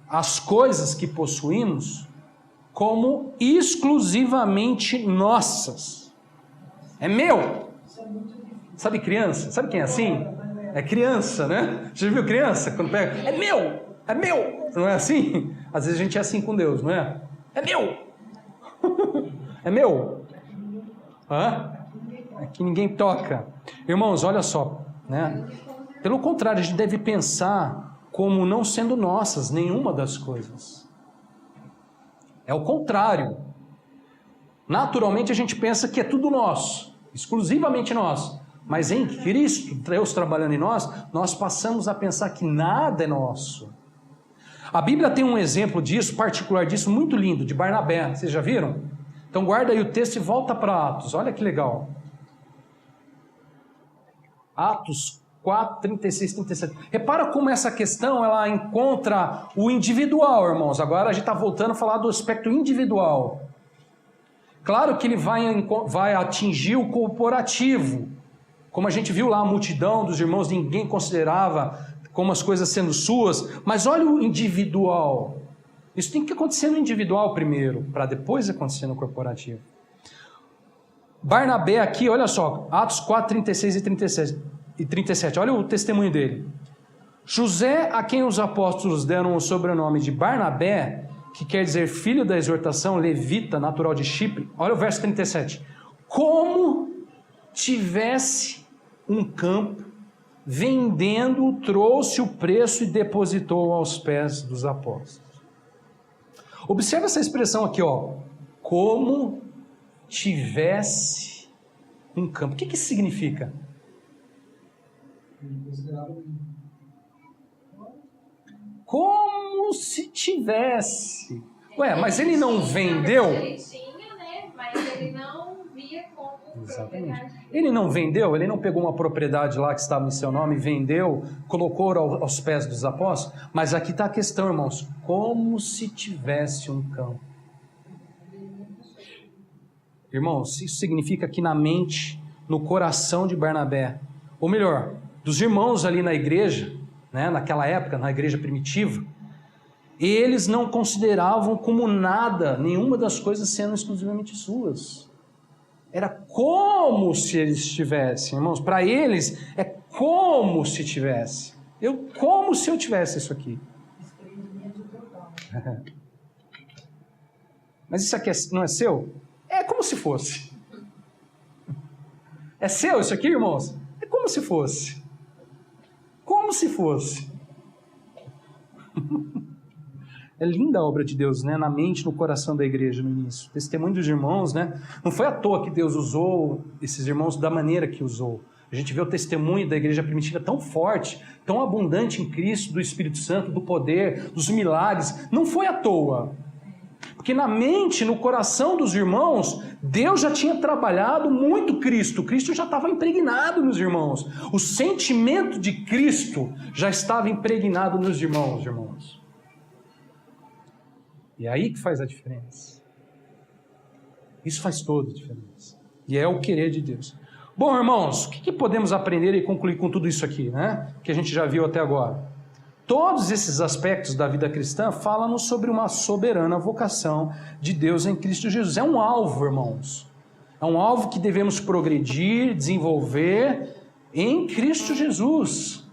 as coisas que possuímos como exclusivamente nossas. É meu. Sabe criança? Sabe quem é assim? É criança, né? Você já viu criança? Quando pega, é meu, é meu. Não é assim? Às vezes a gente é assim com Deus, não é? É meu. É meu. É que ninguém toca. Irmãos, olha só, né? Pelo contrário, a gente deve pensar como não sendo nossas nenhuma das coisas. É o contrário. Naturalmente a gente pensa que é tudo nosso, exclusivamente nosso. Mas em Cristo, Deus trabalhando em nós, nós passamos a pensar que nada é nosso. A Bíblia tem um exemplo disso, particular disso, muito lindo, de Barnabé. Vocês já viram? Então guarda aí o texto e volta para Atos. Olha que legal. Atos 4, 36, 37. Repara como essa questão ela encontra o individual, irmãos. Agora a gente está voltando a falar do aspecto individual. Claro que ele vai atingir o corporativo. Como a gente viu lá, a multidão dos irmãos, ninguém considerava como as coisas sendo suas. Mas olha o individual. Isso tem que acontecer no individual primeiro, para depois acontecer no corporativo. Barnabé aqui, olha só, Atos 4, 36 e 37. Olha o testemunho dele. José, a quem os apóstolos deram o sobrenome de Barnabé, que quer dizer filho da exortação, levita, natural de Chipre. Olha o verso 37. Como tivesse um campo, vendendo, trouxe o preço e depositou aos pés dos apóstolos. Observe essa expressão aqui, ó. Como tivesse um campo. O que isso significa? Como se tivesse. Ué, mas ele não vendeu? Ele tinha, né? Mas ele não via como Exatamente. Ele não vendeu? Ele não pegou uma propriedade lá que estava em seu nome, vendeu, colocou aos pés dos apóstolos? Mas aqui está a questão, irmãos. Como se tivesse um campo. Irmãos, isso significa que na mente, no coração de Barnabé, ou melhor, dos irmãos ali na igreja, né, naquela época, na igreja primitiva, eles não consideravam como nada, nenhuma das coisas sendo exclusivamente suas. Era como se eles tivessem, irmãos, para eles é como se tivesse. Como se eu tivesse isso aqui. Mas isso aqui não é seu? É como se fosse. É seu isso aqui, irmãos? É como se fosse. Como se fosse. É linda a obra de Deus, né? Na mente, no coração da igreja no início. O testemunho dos irmãos, né? Não foi à toa que Deus usou esses irmãos da maneira que usou. A gente vê o testemunho da igreja primitiva tão forte, tão abundante em Cristo, do Espírito Santo, do poder, dos milagres. Não foi à toa. Porque na mente, no coração dos irmãos, Deus já tinha trabalhado muito Cristo. Cristo já estava impregnado nos irmãos. O sentimento de Cristo já estava impregnado nos irmãos. E é aí que faz a diferença. Isso faz toda a diferença. E é o querer de Deus. Bom, irmãos, o que podemos aprender e concluir com tudo isso aqui, né? Que a gente já viu até agora. Todos esses aspectos da vida cristã falam-nos sobre uma soberana vocação de Deus em Cristo Jesus. É um alvo, irmãos. É um alvo que devemos progredir, desenvolver em Cristo Jesus,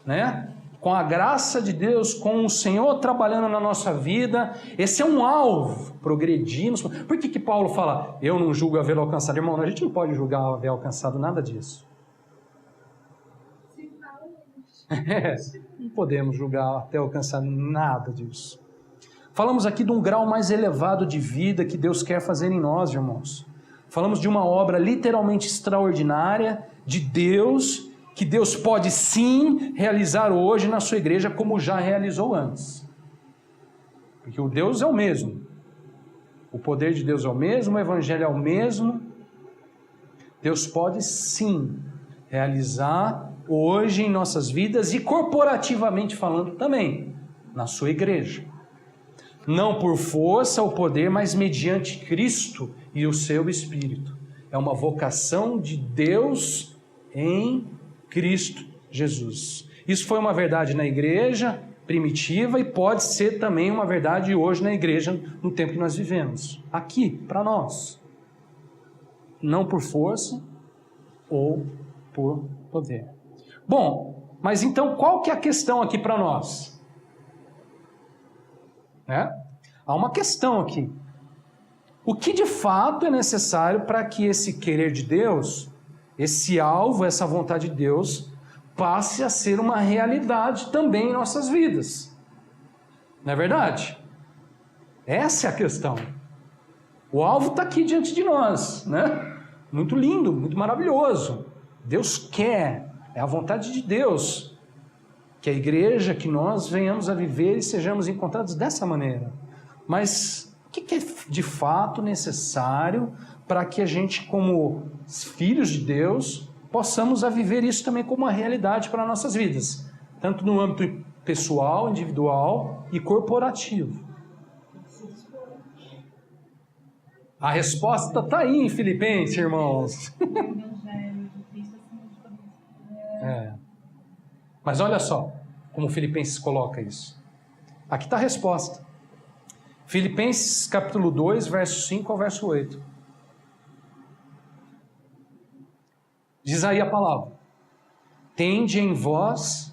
né? Com a graça de Deus, com o Senhor trabalhando na nossa vida, esse é um alvo, progredirmos. Por que Paulo fala, eu não julgo haver alcançado? Irmão, a gente não pode julgar haver alcançado nada disso. Não podemos julgar até alcançar nada disso. Falamos aqui de um grau mais elevado de vida que Deus quer fazer em nós, irmãos. Falamos de uma obra literalmente extraordinária de Deus, que Deus pode sim realizar hoje na sua igreja, como já realizou antes. Porque o Deus é o mesmo. O poder de Deus é o mesmo, o Evangelho é o mesmo. Deus pode sim realizar hoje em nossas vidas e corporativamente falando também, na sua igreja. Não por força ou poder, mas mediante Cristo e o seu Espírito. É uma vocação de Deus em Cristo Jesus. Isso foi uma verdade na igreja primitiva e pode ser também uma verdade hoje na igreja no tempo que nós vivemos. Aqui, para nós. Não por força ou por poder. Bom, mas então qual que é a questão aqui para nós? Há uma questão aqui. O que de fato é necessário para que esse querer de Deus, esse alvo, essa vontade de Deus, passe a ser uma realidade também em nossas vidas? Não é verdade? Essa é a questão. O alvo está aqui diante de nós, né? Muito lindo, muito maravilhoso. Deus quer, é a vontade de Deus, que a igreja, que nós venhamos a viver e sejamos encontrados dessa maneira. Mas o que é de fato necessário para que a gente, como filhos de Deus, possamos a viver isso também como uma realidade para nossas vidas, tanto no âmbito pessoal, individual e corporativo? A resposta está aí em Filipenses, irmãos. Mas olha só como Filipenses coloca isso. Aqui está a resposta. Filipenses capítulo 2, verso 5 ao verso 8. Diz aí a palavra: tende em vós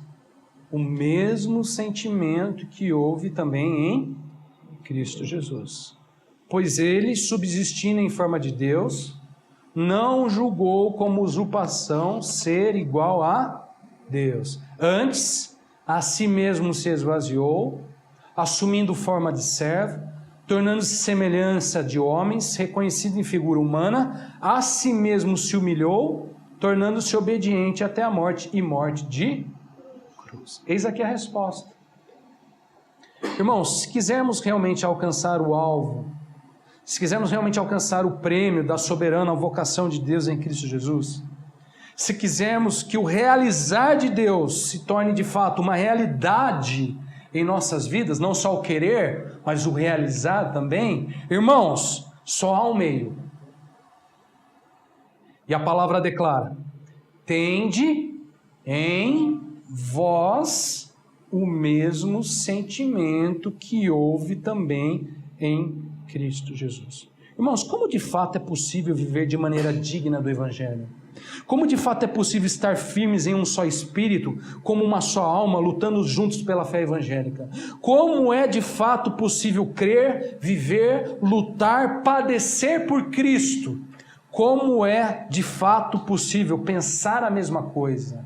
o mesmo sentimento que houve também em Cristo Jesus. Pois ele, subsistindo em forma de Deus, não julgou como usurpação ser igual a Deus. Antes, a si mesmo se esvaziou, assumindo forma de servo, tornando-se semelhança de homens, reconhecido em figura humana, a si mesmo se humilhou, tornando-se obediente até a morte e morte de cruz. Eis aqui a resposta. Irmãos, se quisermos realmente alcançar o alvo, se quisermos realmente alcançar o prêmio da soberana vocação de Deus em Cristo Jesus, se quisermos que o realizar de Deus se torne de fato uma realidade em nossas vidas, não só o querer, mas o realizar também, irmãos, só há um meio. E a palavra declara: tende em vós o mesmo sentimento que houve também em Cristo Jesus. Irmãos, como de fato é possível viver de maneira digna do Evangelho? Como de fato é possível estar firmes em um só espírito, como uma só alma, lutando juntos pela fé evangélica? Como é de fato possível crer, viver, lutar, padecer por Cristo? Como é de fato possível pensar a mesma coisa,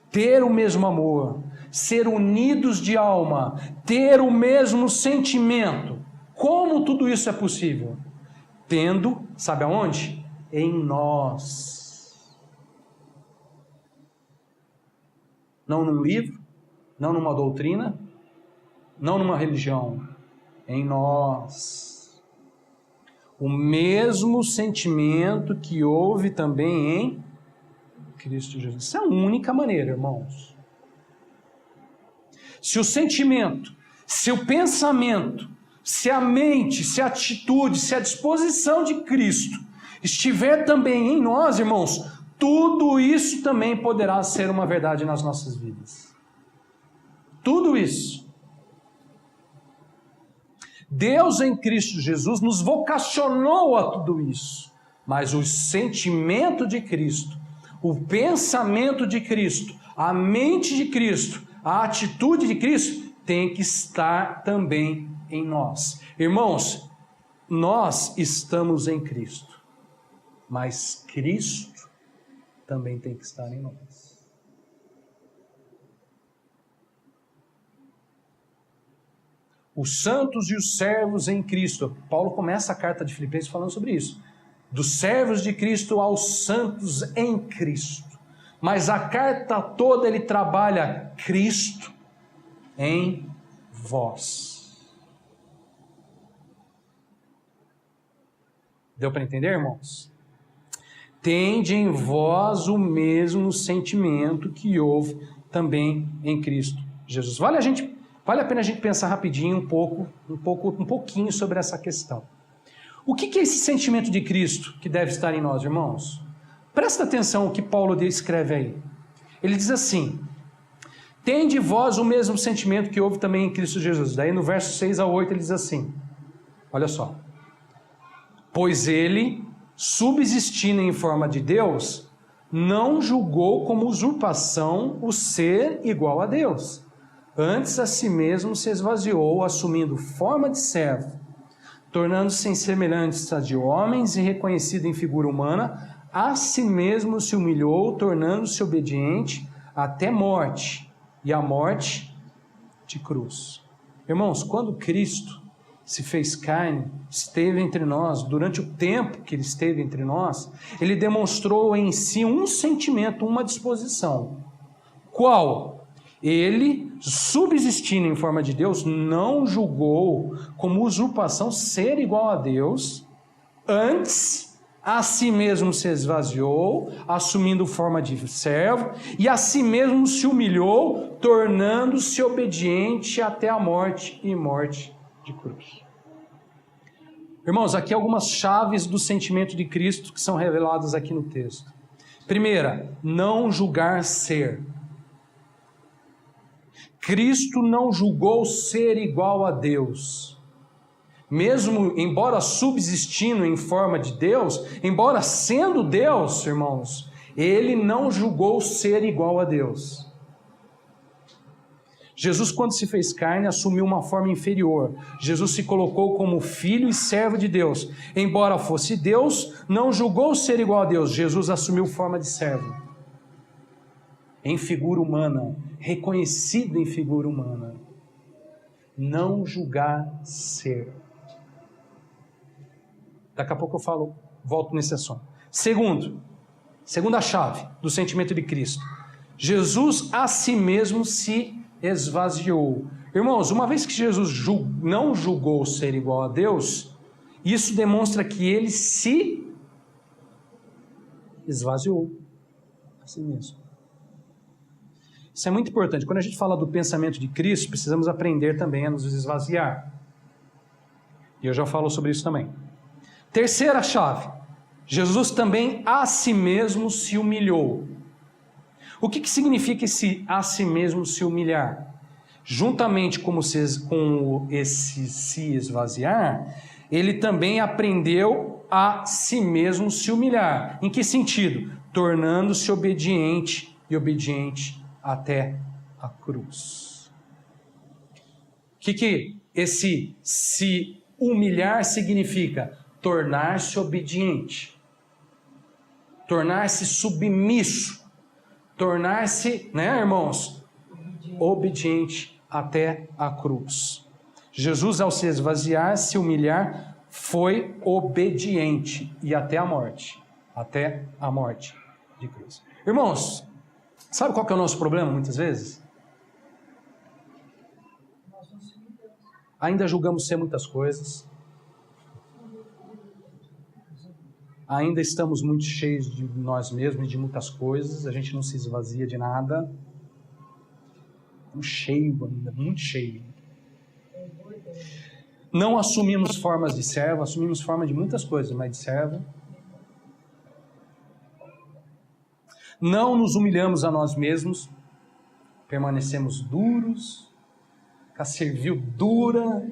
ter o mesmo amor, ser unidos de alma, ter o mesmo sentimento? Como tudo isso é possível? Tendo, sabe aonde? Em nós. Não num livro, não numa doutrina, não numa religião. Em nós. O mesmo sentimento que houve também em Cristo Jesus. Isso é a única maneira, irmãos. Se o sentimento, se o pensamento, se a mente, se a atitude, se a disposição de Cristo estiver também em nós, irmãos, tudo isso também poderá ser uma verdade nas nossas vidas. Tudo isso. Deus em Cristo Jesus nos vocacionou a tudo isso, mas o sentimento de Cristo, o pensamento de Cristo, a mente de Cristo, a atitude de Cristo tem que estar também em nós. Irmãos, nós estamos em Cristo, mas Cristo também tem que estar em nós. Os santos e os servos em Cristo. Paulo começa a carta de Filipenses falando sobre isso. Dos servos de Cristo aos santos em Cristo. Mas a carta toda ele trabalha Cristo em vós. Deu para entender, irmãos? Tende em vós o mesmo sentimento que houve também em Cristo Jesus. Vale a pena a gente pensar rapidinho um pouquinho sobre essa questão. O que é esse sentimento de Cristo que deve estar em nós, irmãos? Presta atenção no que Paulo escreve aí. Ele diz assim: tende em vós o mesmo sentimento que houve também em Cristo Jesus. Daí no verso 6 a 8 ele diz assim, olha só. Pois ele, subsistindo em forma de Deus, não julgou como usurpação o ser igual a Deus. Antes a si mesmo se esvaziou, assumindo forma de servo, tornando-se semelhante a de homens e reconhecido em figura humana, a si mesmo se humilhou, tornando-se obediente até morte, e a morte de cruz. Irmãos, quando Cristo se fez carne, esteve entre nós, durante o tempo que ele esteve entre nós, ele demonstrou em si um sentimento, uma disposição. Qual? Ele, subsistindo em forma de Deus, não julgou como usurpação ser igual a Deus, antes a si mesmo se esvaziou, assumindo forma de servo, e a si mesmo se humilhou, tornando-se obediente até a morte e morte de cruz. Irmãos, aqui algumas chaves do sentimento de Cristo que são reveladas aqui no texto. Primeira, não julgar ser. Cristo não julgou ser igual a Deus. Mesmo, embora subsistindo em forma de Deus, embora sendo Deus, irmãos, ele não julgou ser igual a Deus. Jesus, quando se fez carne, assumiu uma forma inferior. Jesus se colocou como filho e servo de Deus. Embora fosse Deus, não julgou ser igual a Deus. Jesus assumiu forma de servo. Em figura humana, reconhecido em figura humana. Não julgar ser. Daqui a pouco eu volto nesse assunto. Segunda chave do sentimento de Cristo. Jesus a si mesmo se esvaziou. Irmãos, uma vez que Jesus não julgou ser igual a Deus, isso demonstra que ele se esvaziou a si mesmo. Isso é muito importante. Quando a gente fala do pensamento de Cristo, precisamos aprender também a nos esvaziar. E eu já falo sobre isso também. Terceira chave. Jesus também a si mesmo se humilhou. O que significa esse a si mesmo se humilhar? Juntamente com esse se esvaziar, ele também aprendeu a si mesmo se humilhar. Em que sentido? tornando-se obediente e obediente até a cruz. O que esse se humilhar significa? Tornar-se obediente, tornar-se submisso, tornar-se, né, irmãos, obediente até a cruz. Jesus, ao se esvaziar, se humilhar, foi obediente e até a morte de cruz. Irmãos, sabe qual que é o nosso problema muitas vezes? Ainda julgamos ser muitas coisas, ainda estamos muito cheios de nós mesmos e de muitas coisas, a gente não se esvazia de nada, estamos cheios ainda, muito cheio. Não assumimos formas de servo, assumimos forma de muitas coisas, mas de servo. Não nos humilhamos a nós mesmos, permanecemos duros, com a cerviz dura,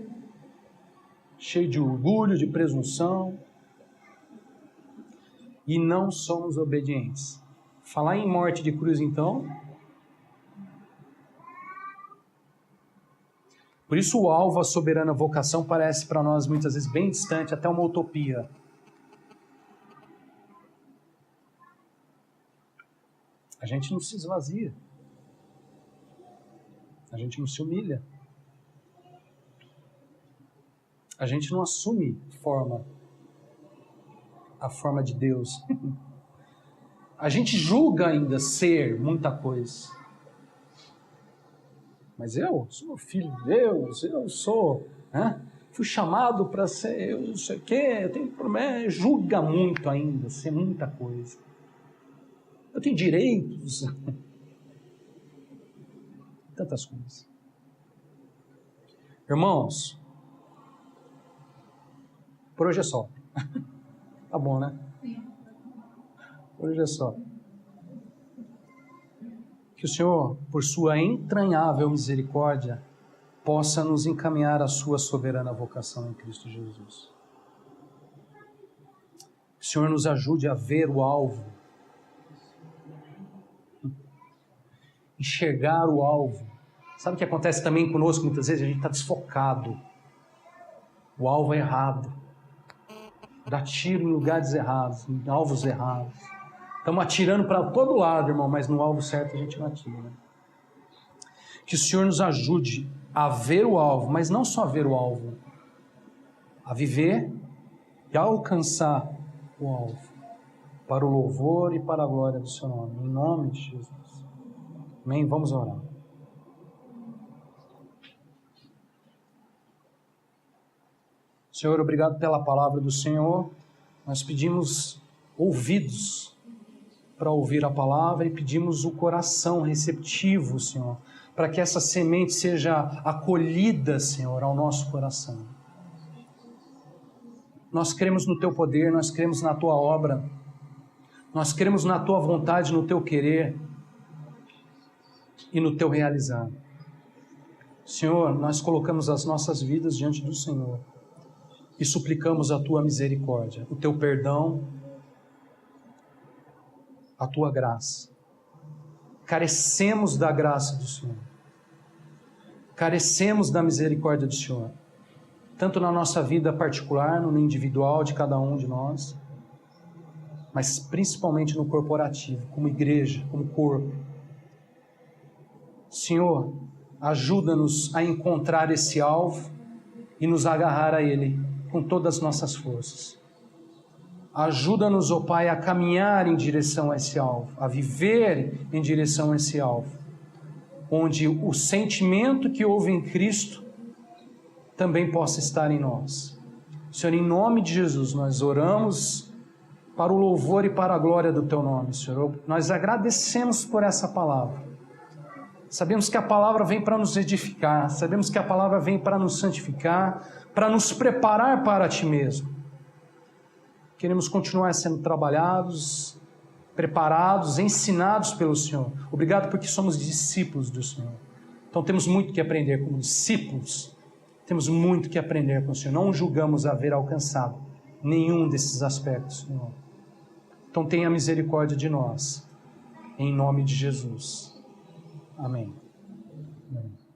cheio de orgulho, de presunção, e não somos obedientes. Falar em morte de cruz, então, por isso o alvo, a soberana vocação, parece para nós muitas vezes bem distante, até uma utopia. A gente não se esvazia, a gente não se humilha, a gente não assume a forma de Deus. A gente julga ainda ser muita coisa. Mas eu sou filho de Deus, eu sou, fui chamado para ser, eu não sei o quê, eu tenho promessa, julga muito ainda, ser muita coisa. Eu tenho direitos, tantas coisas. Irmãos, por hoje é só. Tá bom, né? Por hoje é só. Que o Senhor, por sua entranhável misericórdia, possa nos encaminhar à sua soberana vocação em Cristo Jesus. Que o Senhor nos ajude a ver o alvo, enxergar o alvo. Sabe o que acontece também conosco muitas vezes? A gente está desfocado. O alvo é errado. Dá tiro em lugares errados, em alvos errados. Estamos atirando para todo lado, irmão, mas no alvo certo a gente não atira. Que o Senhor nos ajude a ver o alvo, mas não só ver o alvo, a viver e a alcançar o alvo, para o louvor e para a glória do seu nome, em nome de Jesus. Amém? Vamos orar. Senhor, obrigado pela palavra do Senhor. Nós pedimos ouvidos para ouvir a palavra e pedimos o coração receptivo, Senhor, para que essa semente seja acolhida, Senhor, ao nosso coração. Nós cremos no Teu poder, nós cremos na Tua obra, nós cremos na Tua vontade, no Teu querer e no Teu realizar. Senhor, nós colocamos as nossas vidas diante do Senhor e suplicamos a Tua misericórdia, o Teu perdão, a Tua graça. Carecemos da graça do Senhor. Carecemos da misericórdia do Senhor. Tanto na nossa vida particular, no individual de cada um de nós, mas principalmente no corporativo, como igreja, como corpo. Senhor, ajuda-nos a encontrar esse alvo e nos agarrar a ele com todas as nossas forças. Ajuda-nos, ó Pai, a caminhar em direção a esse alvo, a viver em direção a esse alvo, onde o sentimento que houve em Cristo também possa estar em nós. Senhor, em nome de Jesus, nós oramos para o louvor e para a glória do Teu nome, Senhor. Nós agradecemos por essa palavra. Sabemos que a palavra vem para nos edificar, sabemos que a palavra vem para nos santificar, para nos preparar para Ti mesmo. Queremos continuar sendo trabalhados, preparados, ensinados pelo Senhor. Obrigado porque somos discípulos do Senhor. Então temos muito que aprender como discípulos. Temos muito que aprender com o Senhor. Não julgamos haver alcançado nenhum desses aspectos, Senhor. Então tenha misericórdia de nós, em nome de Jesus. Amém. Amém.